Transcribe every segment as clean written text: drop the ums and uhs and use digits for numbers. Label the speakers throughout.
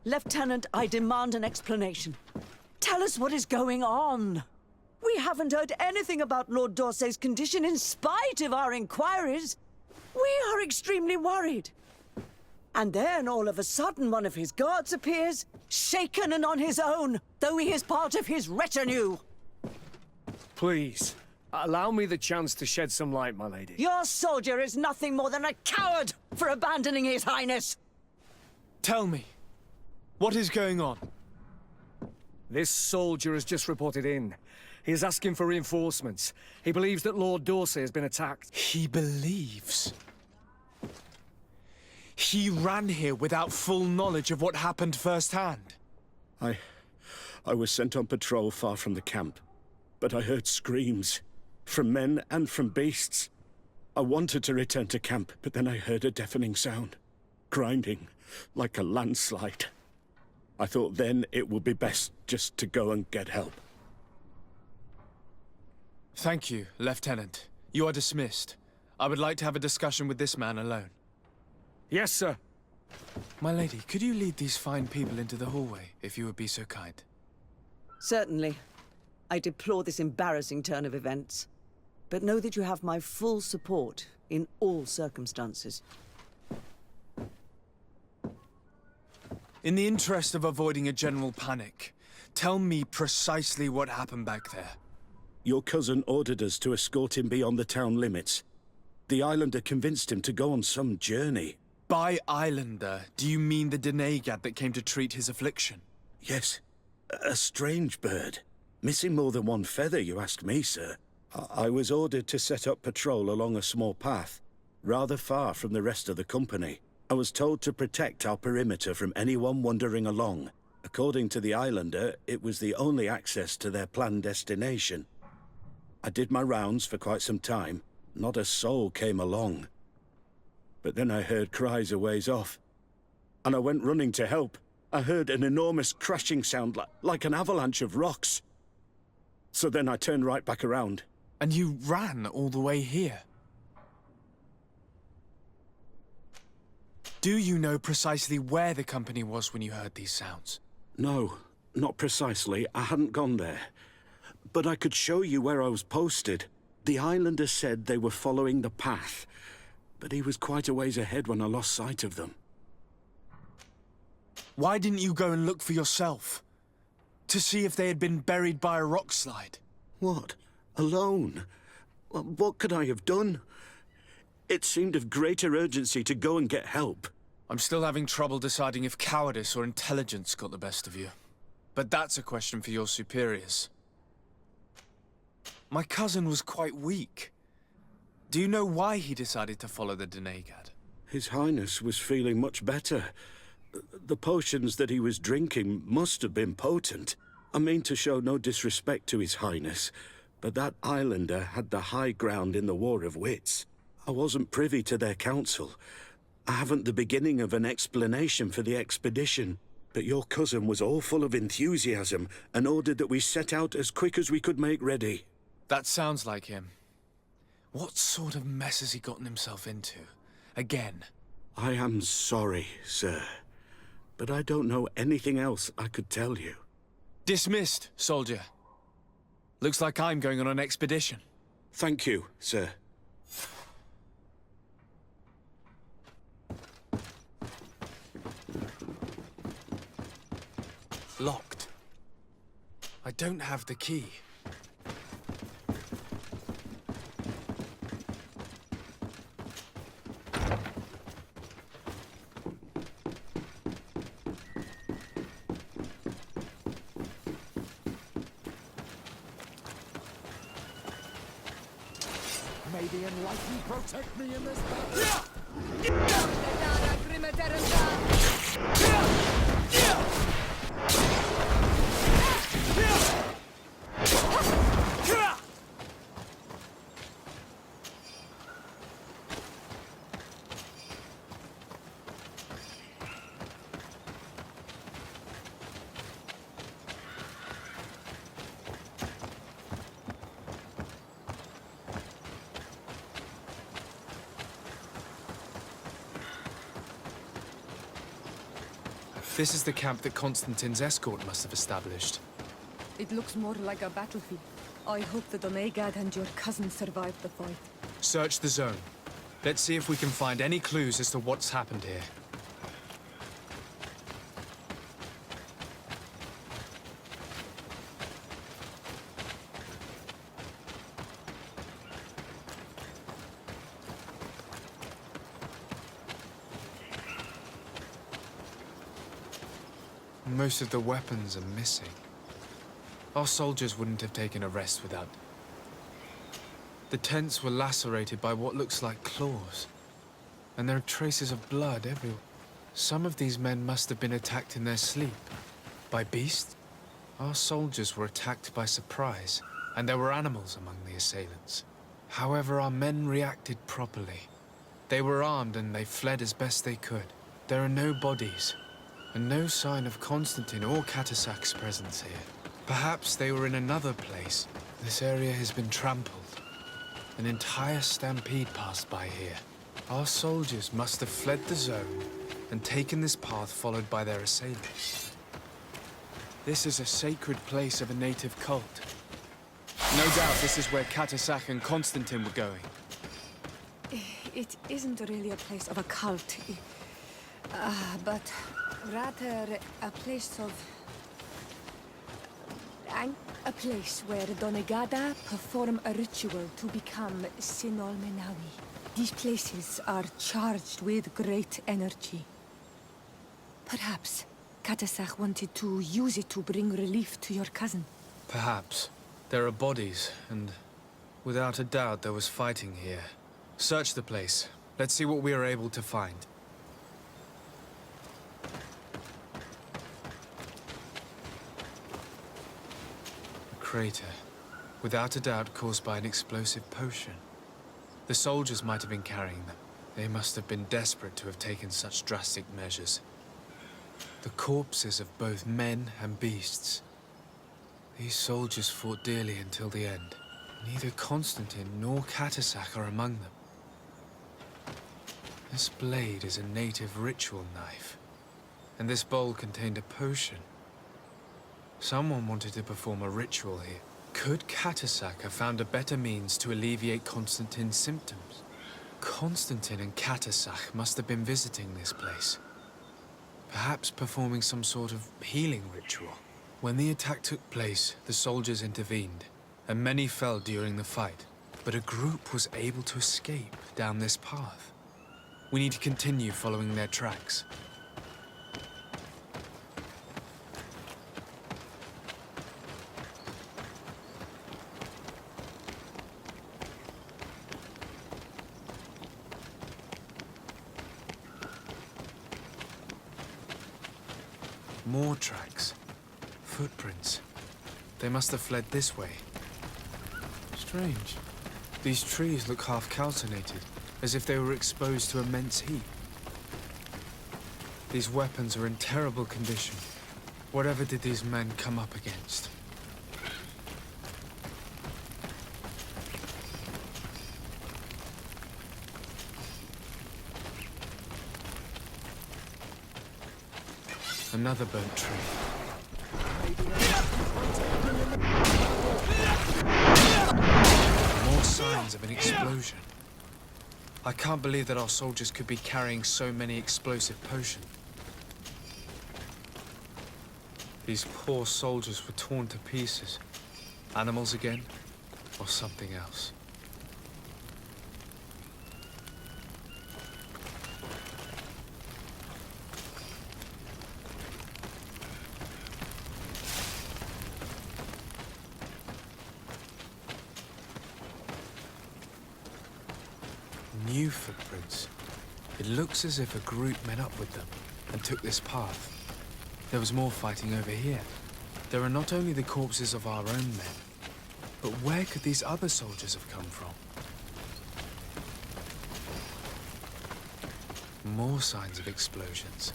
Speaker 1: Lieutenant, I demand an explanation. Tell us what is going on. We haven't heard anything about Lord D'Orsay's condition in spite of our inquiries. We are extremely worried. And then, all of a sudden, one of his guards appears, shaken and on his own, though he is part of his retinue.
Speaker 2: Please, allow me the chance to shed some light, my lady.
Speaker 1: Your soldier is nothing more than a coward for abandoning his highness.
Speaker 3: Tell me, what is going on?
Speaker 2: This soldier has just reported in. He is asking for reinforcements. He believes that Lord D'Orsay has been attacked.
Speaker 3: He believes? He ran here without full knowledge of what happened firsthand.
Speaker 4: I was sent on patrol far from the camp, but I heard screams, from men and from beasts. I wanted to return to camp, but then I heard a deafening sound, grinding, like a landslide. I thought then it would be best just to go and get help.
Speaker 3: Thank you, Lieutenant. You are dismissed. I would like to have a discussion with this man alone.
Speaker 2: Yes, sir.
Speaker 3: My lady, could you lead these fine people into the hallway, if you would be so kind?
Speaker 1: Certainly. I deplore this embarrassing turn of events. But know that you have my full support in all circumstances.
Speaker 3: In the interest of avoiding a general panic, tell me precisely what happened back there.
Speaker 4: Your cousin ordered us to escort him beyond the town limits. The Islander convinced him to go on some journey.
Speaker 3: By Islander, do you mean the Denegad that came to treat his affliction?
Speaker 4: Yes, a strange bird. Missing more than one feather, you ask me, sir. I was ordered to set up patrol along a small path, rather far from the rest of the company. I was told to protect our perimeter from anyone wandering along. According to the Islander, it was the only access to their planned destination. I did my rounds for quite some time. Not a soul came along. But then I heard cries a ways off, and I went running to help. I heard an enormous crashing sound like an avalanche of rocks. So then I turned right back around.
Speaker 3: And you ran all the way here? Do you know precisely where the company was when you heard these sounds?
Speaker 4: No, not precisely. I hadn't gone there. But I could show you where I was posted. The Islander said they were following the path, but he was quite a ways ahead when I lost sight of them.
Speaker 3: Why didn't you go and look for yourself? To see if they had been buried by a rock slide?
Speaker 4: What? Alone? What could I have done? It seemed of greater urgency to go and get help.
Speaker 3: I'm still having trouble deciding if cowardice or intelligence got the best of you. But that's a question for your superiors. My cousin was quite weak. Do you know why he decided to follow the Denegad?
Speaker 4: His Highness was feeling much better. The potions that he was drinking must have been potent. I mean to show no disrespect to His Highness, but that Islander had the high ground in the War of Wits. I wasn't privy to their counsel. I haven't the beginning of an explanation for the expedition, but your cousin was all full of enthusiasm and ordered that we set out as quick as we could make ready.
Speaker 3: That sounds like him. What sort of mess has he gotten himself into? Again?
Speaker 4: I am sorry, sir, but I don't know anything else I could tell you.
Speaker 3: Dismissed, soldier. Looks like I'm going on an expedition.
Speaker 4: Thank you, sir.
Speaker 3: Locked. I don't have the key.
Speaker 5: May the Enlightened protect me in this
Speaker 3: This is the camp that Constantin's escort must have established.
Speaker 6: It looks more like a battlefield. I hope the Donegad and your cousin survived the fight.
Speaker 3: Search the zone. Let's see if we can find any clues as to what's happened here. Most of the weapons are missing. Our soldiers wouldn't have taken a rest without... The tents were lacerated by what looks like claws. And there are traces of blood everywhere. Some of these men must have been attacked in their sleep. By beasts? Our soldiers were attacked by surprise, and there were animals among the assailants. However, our men reacted properly. They were armed and they fled as best they could. There are no bodies, and no sign of Constantin or Katasak's presence here. Perhaps they were in another place. This area has been trampled. An entire stampede passed by here. Our soldiers must have fled the zone and taken this path followed by their assailants. This is a sacred place of a native cult. No doubt this is where Katasak and Constantin were going.
Speaker 6: It isn't really a place of a cult, but rather a place of... a place where Donegada perform a ritual to become Sinol Menawi. These places are charged with great energy. Perhaps Katasak wanted to use it to bring relief to your cousin.
Speaker 3: Perhaps. There are bodies, and without a doubt there was fighting here. Search the place. Let's see what we are able to find. Crater, without a doubt caused by an explosive potion. The soldiers might have been carrying them. They must have been desperate to have taken such drastic measures. The corpses of both men and beasts. These soldiers fought dearly until the end. Neither Constantin nor Katasak are among them. This blade is a native ritual knife, and this bowl contained a potion. Someone wanted to perform a ritual here. Could Katasak have found a better means to alleviate Constantin's symptoms? Constantin and Katasak must have been visiting this place. Perhaps performing some sort of healing ritual. When the attack took place, the soldiers intervened, and many fell during the fight. But a group was able to escape down this path. We need to continue following their tracks. More tracks. Footprints. They must have fled this way. Strange. These trees look half calcinated, as if they were exposed to immense heat. These weapons are in terrible condition. Whatever did these men come up against? Another burnt tree. More signs of an explosion. I can't believe that our soldiers could be carrying so many explosive potions. These poor soldiers were torn to pieces. Animals again, or something else. New footprints. It looks as if a group met up with them and took this path. There was more fighting over here. There are not only the corpses of our own men, but where could these other soldiers have come from? More signs of explosions.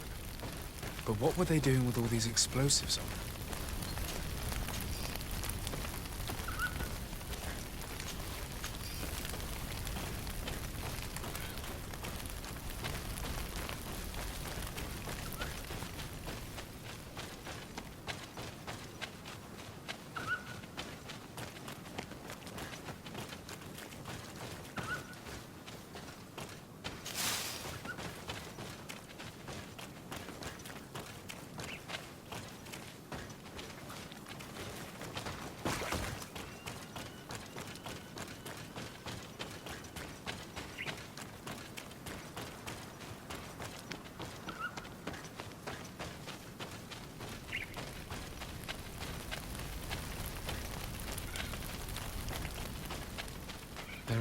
Speaker 3: But what were they doing with all these explosives on them?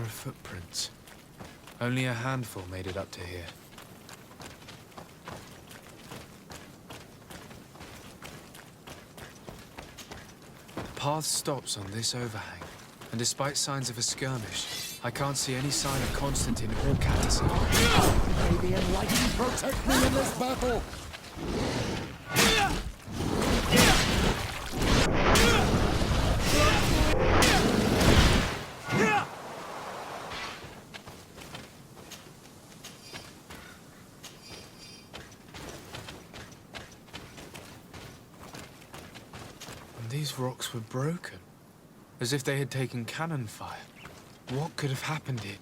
Speaker 3: of footprints. Only a handful made it up to here. The path stops on this overhang, and despite signs of a skirmish, I can't see any sign of Constantin or Constantin.
Speaker 5: May the enlightened protect me in this battle!
Speaker 3: And these rocks were broken, as if they had taken cannon fire. What could have happened here?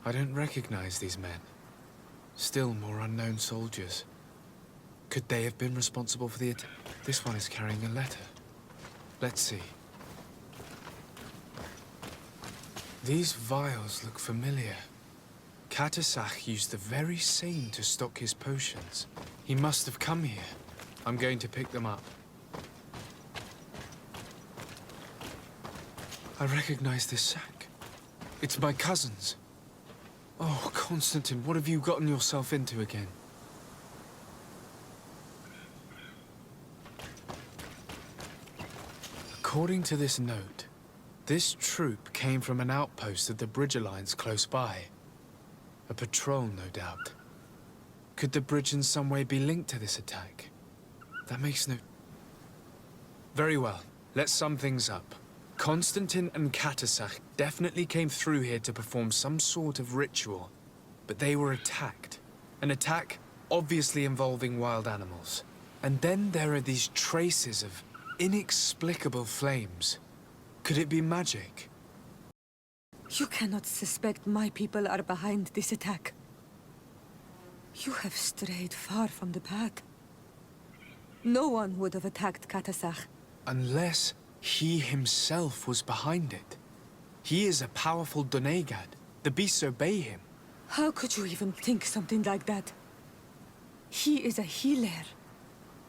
Speaker 3: I don't recognize these men. Still more unknown soldiers. Could they have been responsible for the attack? This one is carrying a letter. Let's see. These vials look familiar. Katasach used the very same to stock his potions. He must have come here. I'm going to pick them up. I recognize this sack. It's my cousin's. Oh, Constantin, what have you gotten yourself into again? According to this note, this troop came from an outpost of the Bridge Alliance close by. A patrol, no doubt. Could the bridge in some way be linked to this attack? That makes no... Very well, let's sum things up. Constantin and Katasach definitely came through here to perform some sort of ritual, but they were attacked. An attack obviously involving wild animals. And then there are these traces of inexplicable flames. Could it be magic?
Speaker 6: You cannot suspect my people are behind this attack. You have strayed far from the path. No one would have attacked Katasach.
Speaker 3: Unless he himself was behind it. He is a powerful Donegad. The beasts obey him.
Speaker 6: How could you even think something like that? He is a healer.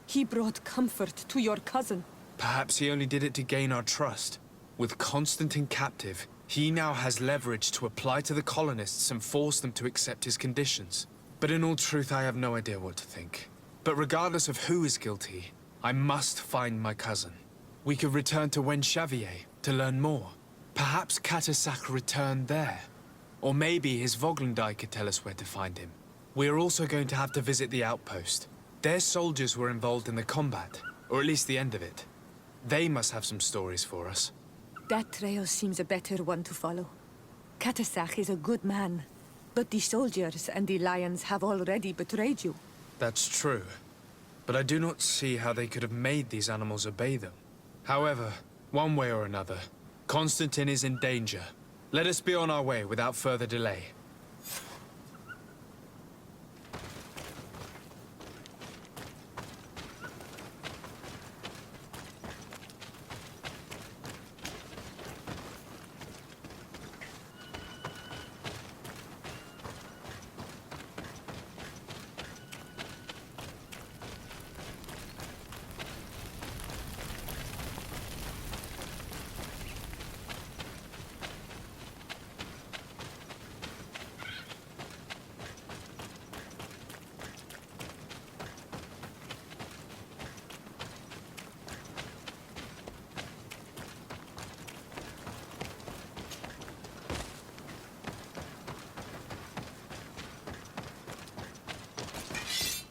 Speaker 6: He brought comfort to your cousin.
Speaker 3: Perhaps he only did it to gain our trust. With Constantin captive, he now has leverage to apply to the colonists and force them to accept his conditions. But in all truth, I have no idea what to think. But regardless of who is guilty, I must find my cousin. We could return to Wen Xavier to learn more. Perhaps Katasach returned there. Or maybe his Voglendai could tell us where to find him. We are also going to have to visit the outpost. Their soldiers were involved in the combat, or at least the end of it. They must have some stories for us.
Speaker 6: That trail seems a better one to follow. Katasach is a good man, but the soldiers and the lions have already betrayed you.
Speaker 3: That's true. But I do not see how they could have made these animals obey them. However, one way or another, Constantin is in danger. Let us be on our way without further delay.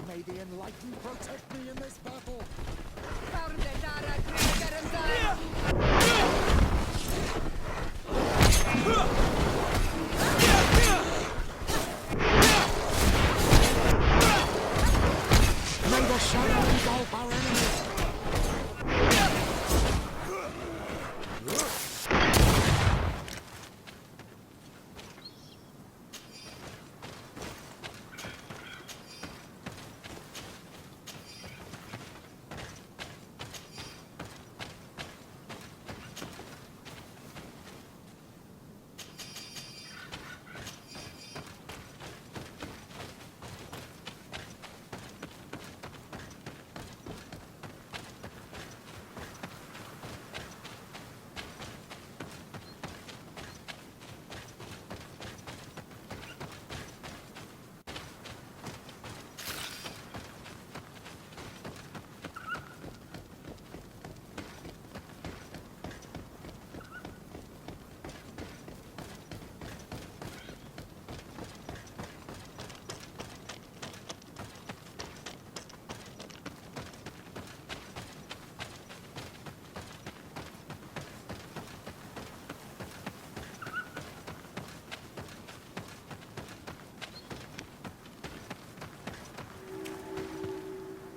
Speaker 5: May the enlightened protect me in this battle! May the shadow engulf our enemies!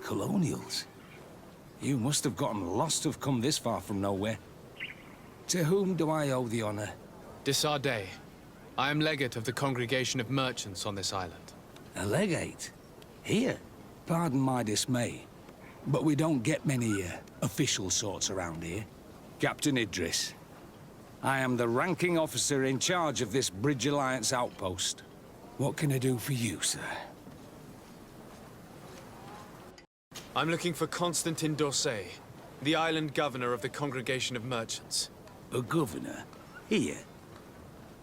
Speaker 7: Colonials? You must have gotten lost to have come this far from nowhere. To whom do I owe the honor?
Speaker 3: Desardet. I am legate of the Congregation of Merchants on this island.
Speaker 7: A legate? Here? Pardon my dismay, but we don't get many official sorts around here. Captain Idris. I am the ranking officer in charge of this Bridge Alliance outpost. What can I do for you, sir?
Speaker 3: I'm looking for Constantin d'Orsay, the island governor of the Congregation of Merchants.
Speaker 7: A governor? Here?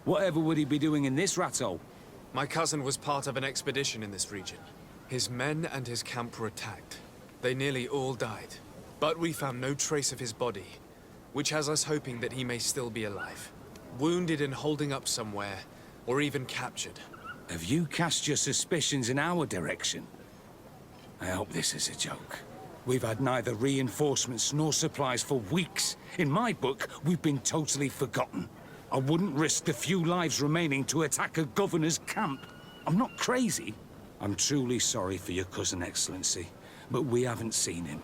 Speaker 7: Whatever would he be doing in this rattle?
Speaker 3: My cousin was part of an expedition in this region. His men and his camp were attacked. They nearly all died. But we found no trace of his body, which has us hoping that he may still be alive. Wounded and holding up somewhere, or even captured.
Speaker 7: Have you cast your suspicions in our direction? I hope this is a joke. We've had neither reinforcements nor supplies for weeks. In my book, we've been totally forgotten. I wouldn't risk the few lives remaining to attack a governor's camp. I'm not crazy. I'm truly sorry for your cousin, Excellency, but we haven't seen him.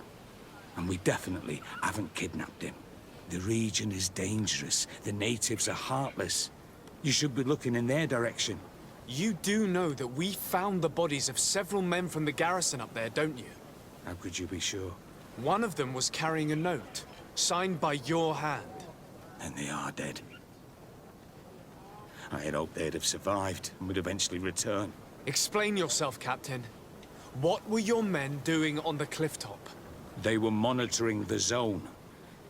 Speaker 7: And we definitely haven't kidnapped him. The region is dangerous. The natives are heartless. You should be looking in their direction.
Speaker 3: You do know that we found the bodies of several men from the garrison up there, don't you?
Speaker 7: How could you be sure?
Speaker 3: One of them was carrying a note, signed by your hand.
Speaker 7: And they are dead. I had hoped they'd have survived and would eventually return.
Speaker 3: Explain yourself, Captain. What were your men doing on the clifftop?
Speaker 7: They were monitoring the zone.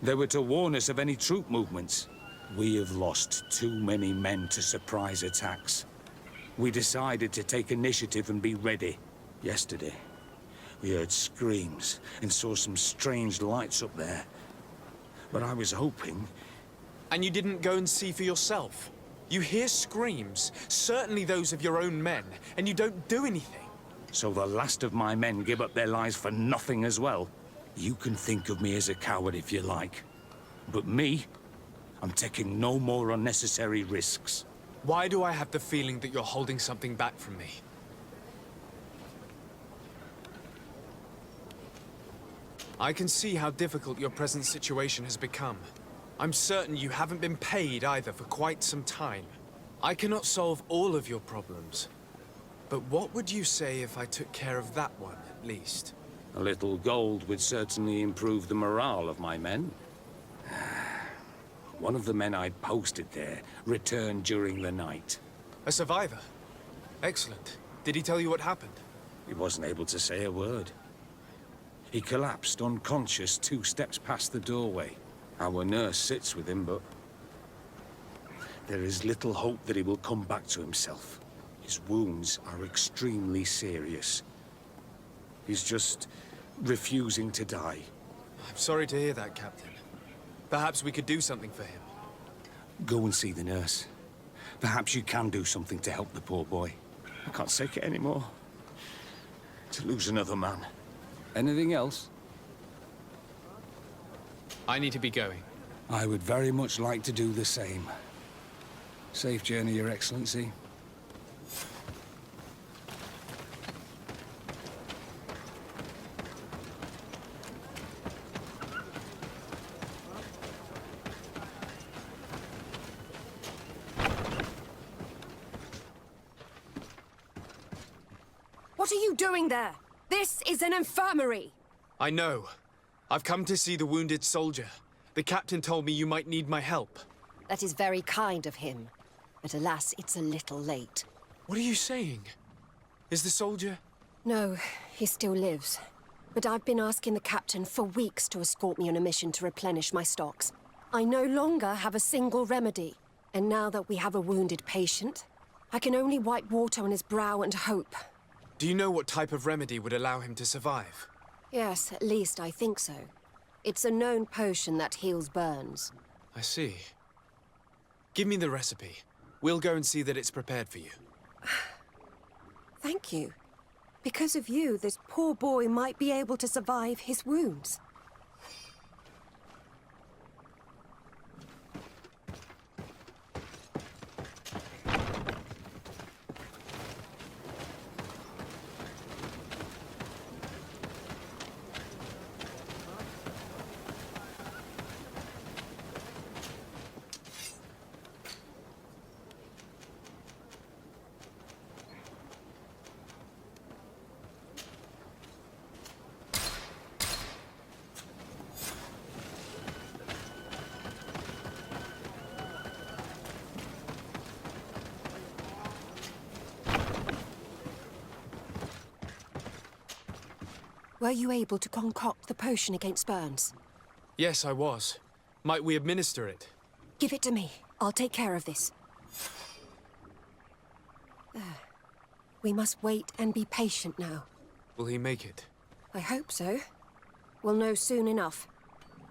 Speaker 7: They were to warn us of any troop movements. We have lost too many men to surprise attacks. We decided to take initiative and be ready. Yesterday, we heard screams and saw some strange lights up there. But I was hoping...
Speaker 3: And you didn't go and see for yourself? You hear screams, certainly those of your own men, and you don't do anything.
Speaker 7: So the last of my men give up their lives for nothing as well? You can think of me as a coward if you like. But me, I'm taking no more unnecessary risks.
Speaker 3: Why do I have the feeling that you're holding something back from me? I can see how difficult your present situation has become. I'm certain you haven't been paid either for quite some time. I cannot solve all of your problems. But what would you say if I took care of that one, at least?
Speaker 7: A little gold would certainly improve the morale of my men. One of the men I'd posted there returned during the night.
Speaker 3: A survivor? Excellent. Did he tell you what happened?
Speaker 7: He wasn't able to say a word. He collapsed unconscious 2 steps past the doorway. Our nurse sits with him, but there is little hope that he will come back to himself. His wounds are extremely serious. He's just refusing to die.
Speaker 3: I'm sorry to hear that, Captain. Perhaps we could do something for him.
Speaker 7: Go and see the nurse. Perhaps you can do something to help the poor boy. I can't take it anymore. To lose another man. Anything else?
Speaker 3: I need to be going.
Speaker 7: I would very much like to do the same. Safe journey, Your Excellency.
Speaker 6: What are you doing there? This is an infirmary!
Speaker 3: I know. I've come to see the wounded soldier. The captain told me you might need my help.
Speaker 8: That is very kind of him. But alas, it's a little late.
Speaker 3: What are you saying? Is the soldier...
Speaker 8: No, he still lives. But I've been asking the captain for weeks to escort me on a mission to replenish my stocks. I no longer have a single remedy. And now that we have a wounded patient, I can only wipe water on his brow and hope.
Speaker 3: Do you know what type of remedy would allow him to survive?
Speaker 8: Yes, at least I think so. It's a known potion that heals burns.
Speaker 3: I see. Give me the recipe. We'll go and see that it's prepared for you.
Speaker 8: Thank you. Because of you, this poor boy might be able to survive his wounds. Were you able to concoct the potion against burns?
Speaker 3: Yes, I was. Might we administer it?
Speaker 8: Give it to me. I'll take care of this. There. We must wait and be patient now.
Speaker 3: Will he make it?
Speaker 8: I hope so. We'll know soon enough.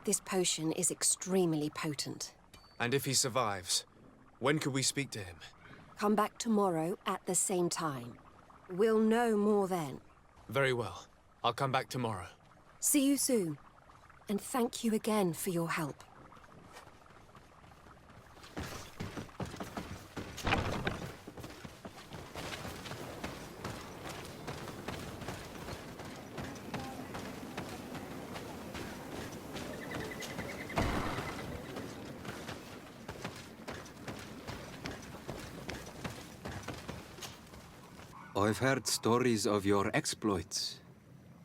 Speaker 8: This potion is extremely potent.
Speaker 3: And if he survives, when could we speak to him?
Speaker 8: Come back tomorrow at the same time. We'll know more then.
Speaker 3: Very well. I'll come back tomorrow.
Speaker 8: See you soon. And thank you again for your help.
Speaker 9: I've heard stories of your exploits.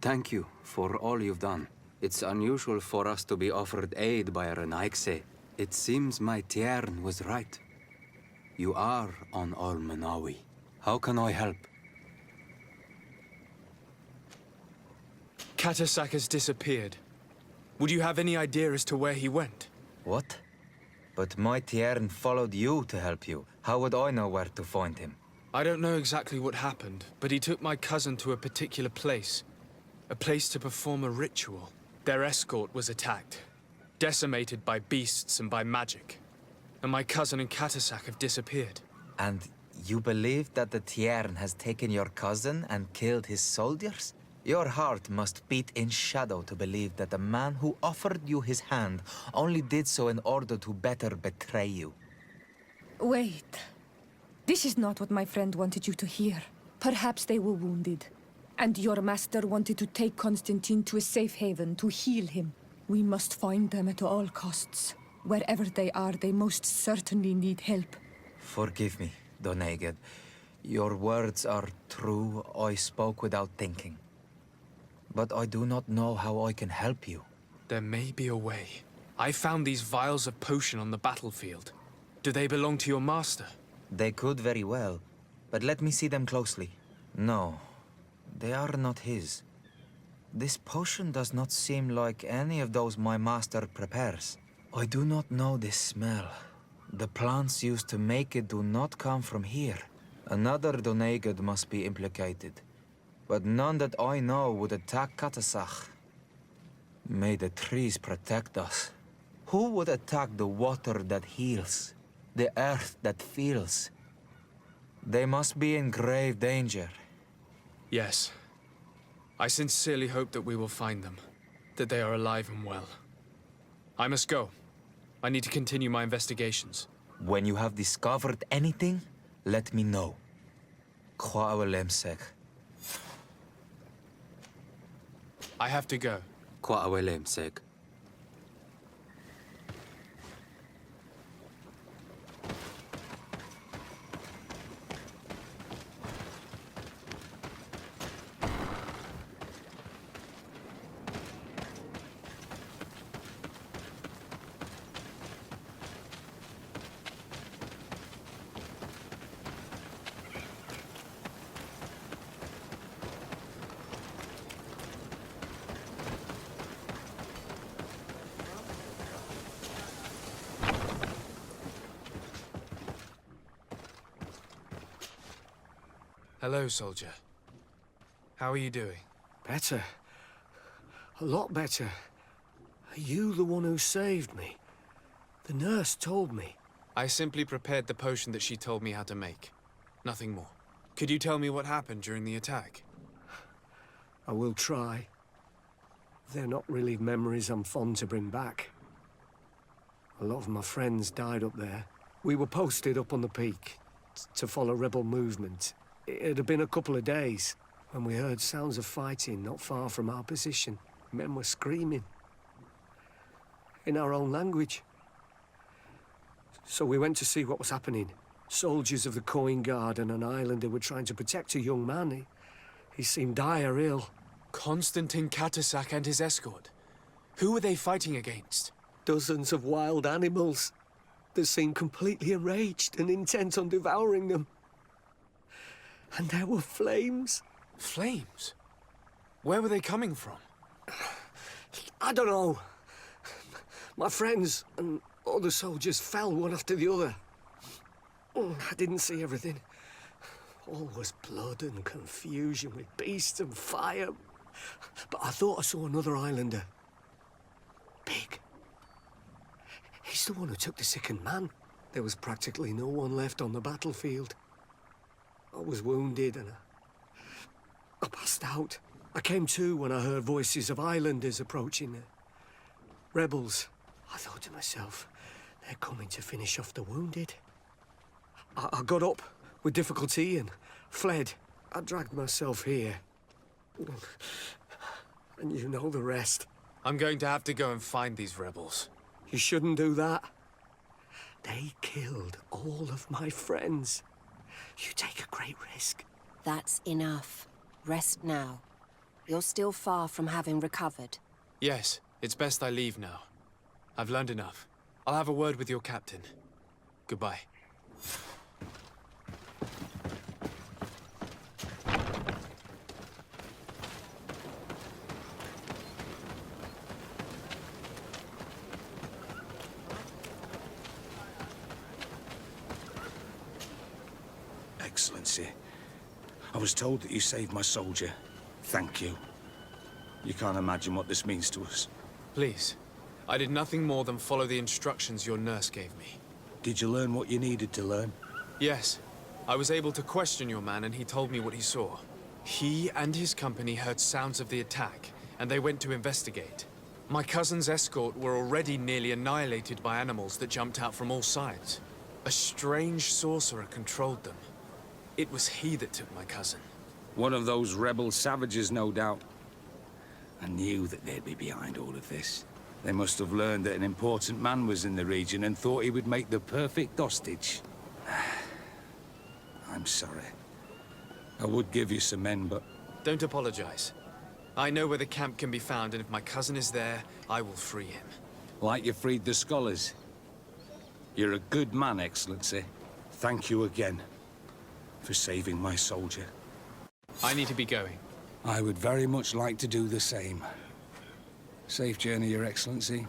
Speaker 9: Thank you for all you've done. It's unusual for us to be offered aid by a Renaigse. It seems my Tiern was right. You are on Almenawi. How can I help?
Speaker 3: Katasak has disappeared. Would you have any idea as to where he went?
Speaker 10: What? But my Tiern followed you to help you. How would I know where to find him?
Speaker 3: I don't know exactly what happened, but he took my cousin to a particular place. A place to perform a ritual. Their escort was attacked, decimated by beasts and by magic. And my cousin and Katasak have disappeared.
Speaker 10: And you believe that the Tiern has taken your cousin and killed his soldiers? Your heart must beat in shadow to believe that the man who offered you his hand only did so in order to better betray you.
Speaker 6: Wait. This is not what my friend wanted you to hear. Perhaps they were wounded, and your master wanted to take Constantin to a safe haven to heal him. We must find them at all costs. Wherever they are, they most certainly need help.
Speaker 10: Forgive me, Doneged. Your words are true. I spoke without thinking. But I do not know how I can help you.
Speaker 3: There may be a way. I found these vials of potion on the battlefield. Do they belong to your master?
Speaker 10: They could very well, but let me see them closely. No, they are not his. This potion does not seem like any of those my master prepares. I do not know this smell. The plants used to make it do not come from here. Another Doneged must be implicated, but none that I know would attack Katasach. May the trees protect us. Who would attack the water that heals? The earth that feels? They must be in grave danger.
Speaker 3: Yes. I sincerely hope that we will find them. That they are alive and well. I must go. I need to continue my investigations.
Speaker 10: When you have discovered anything, let me know. Kwa Awelemsek.
Speaker 3: I have to go.
Speaker 9: Kwa Awelemsek.
Speaker 3: Hello, soldier. How are you doing?
Speaker 2: Better. A lot better. Are you the one who saved me? The nurse told me.
Speaker 3: I simply prepared the potion that she told me how to make. Nothing more. Could you tell me what happened during the attack?
Speaker 2: I will try. They're not really memories I'm fond to bring back. A lot of my friends died up there. We were posted up on the peak to follow rebel movement. It had been a couple of days when we heard sounds of fighting not far from our position. Men were screaming in our own language. So we went to see what was happening. Soldiers of the Coin Guard and an islander were trying to protect a young man. He seemed dire ill.
Speaker 3: Constantin Katasak and his escort. Who were they fighting against?
Speaker 2: Dozens of wild animals that seemed completely enraged and intent on devouring them. And there were flames.
Speaker 3: Flames? Where were they coming from?
Speaker 2: I don't know. My friends and other soldiers fell one after the other. I didn't see everything. All was blood and confusion with beasts and fire. But I thought I saw another islander. Big. He's the one who took the sickened man. There was practically no one left on the battlefield. I was wounded and I passed out. I came to when I heard voices of islanders approaching. Rebels. I thought to myself, they're coming to finish off the wounded. I got up with difficulty and fled. I dragged myself here. And you know the rest.
Speaker 3: I'm going to have to go and find these rebels.
Speaker 2: You shouldn't do that. They killed all of my friends. You take a great risk.
Speaker 8: That's enough. Rest now. You're still far from having recovered.
Speaker 3: Yes, it's best I leave now. I've learned enough. I'll have a word with your captain. Goodbye.
Speaker 7: Excellency, I was told that you saved my soldier. Thank you. You can't imagine what this means to us.
Speaker 3: Please. I did nothing more than follow the instructions your nurse gave me.
Speaker 7: Did you learn what you needed to learn?
Speaker 3: Yes. I was able to question your man and he told me what he saw. He and his company heard sounds of the attack, and they went to investigate. My cousin's escort were already nearly annihilated by animals that jumped out from all sides. A strange sorcerer controlled them. It was he that took my cousin.
Speaker 7: One of those rebel savages, no doubt. I knew that they'd be behind all of this. They must have learned that an important man was in the region and thought he would make the perfect hostage. I'm sorry. I would give you some men, but...
Speaker 3: Don't apologize. I know where the camp can be found, and if my cousin is there, I will free him.
Speaker 7: Like you freed the scholars. You're a good man, Excellency. Thank you again for saving my soldier.
Speaker 3: I need to be going.
Speaker 7: I would very much like to do the same. Safe journey, Your Excellency.